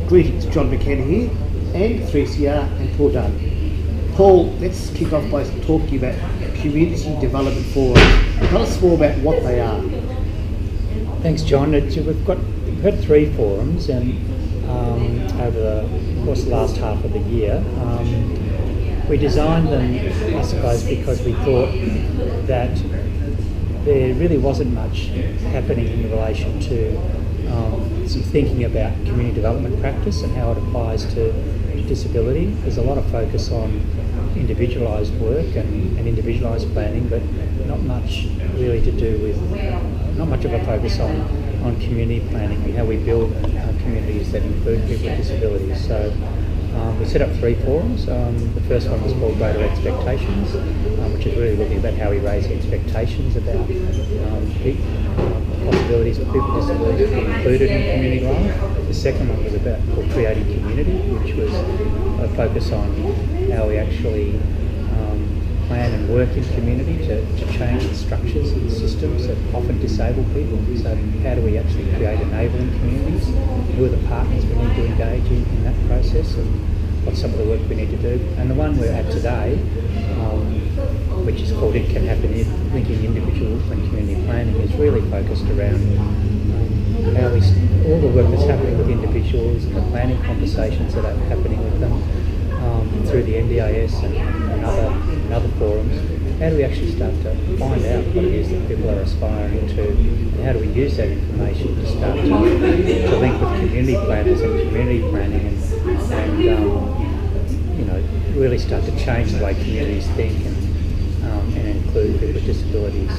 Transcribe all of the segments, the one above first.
Greetings, John McKenna here, and 3CR and Paul Dunn. Paul, let's kick off by talking about community development forums. Tell us more about what they are. Thanks, John. We've had 3 forums, and over the course of the last half of the year, we designed them, I suppose, because we thought that there really wasn't much happening in relation to some thinking about community development practice and how it applies to disability. There's a lot of focus on individualised work and individualised planning, but not much really to do with, not much of a focus on community planning and how we build communities that include people with disabilities. So we set up 3 forums. The first one was called Greater Expectations, which is really looking about how we raise expectations about possibilities for people with disabilities to be included in community life. The second one was about called Creating Community, which was a focus on how we actually plan and work in community to change the structures and systems that often disable people. So how do we actually create enabling communities? Who are the partners we need to engage in that process, and what's some of the work we need to do? And the one we're at today, which is called It Can Happen Here, Linking Individual and Community Planning, is really focused around how all the work that's happening with individuals and the planning conversations that are happening with them through the NDIS and other forums. How do we actually start to find out what it is that people are aspiring to, and how do we use that information to start to link with community planners and community planning and really start to change the way communities think and include people with disabilities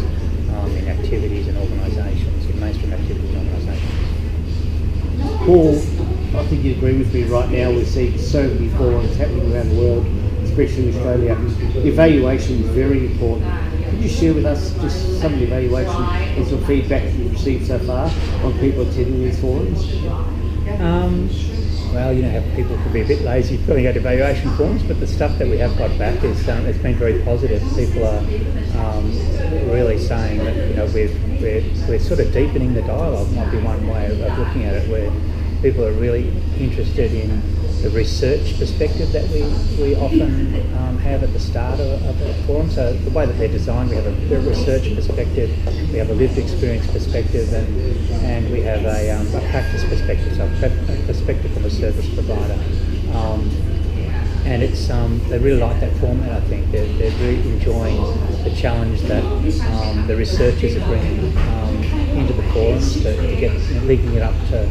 in activities and organisations, in mainstream activities and organisations. Paul, I think you agree with me right now. We're seeing so many forums happening around the world, especially in Australia. Evaluation is very important. Could you share with us just some of the evaluation and some feedback you've received so far on people attending these forums? Well, you know how people can be a bit lazy filling out evaluation forms, but the stuff that we have got back is it's been very positive. People are really saying that we're sort of deepening the dialogue. Might be one way of looking at it, where people are really interested in the research perspective that we often have at the start of a forum. So the way that they're designed, we have a research perspective, we have a lived experience perspective, and we have a practice perspective, so a perspective from a service provider. And it's they really like that format. I think they're really enjoying the challenge that the researchers are bringing into the forums to get linking it up to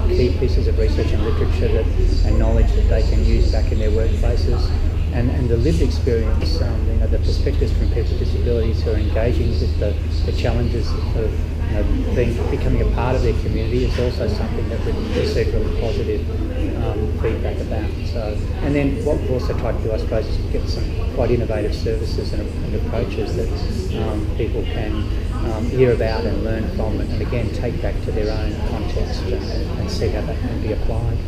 key pieces of research and literature and knowledge that they can use back in their workplaces, and the lived experience, the perspectives from people with disabilities who are engaging with the challenges of becoming a part of their community is also something that we received really positive feedback about. So, and then what we've also tried to do, I suppose, is get some quite innovative services and approaches that people can hear about and learn from, and again take back to their own context and see how that can be applied.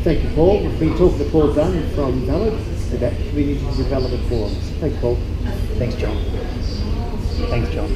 Thank you, Paul. We've been talking to Paul Dunn from Dunn about community development forums. Thanks, Paul. Thanks, John. Thanks, John.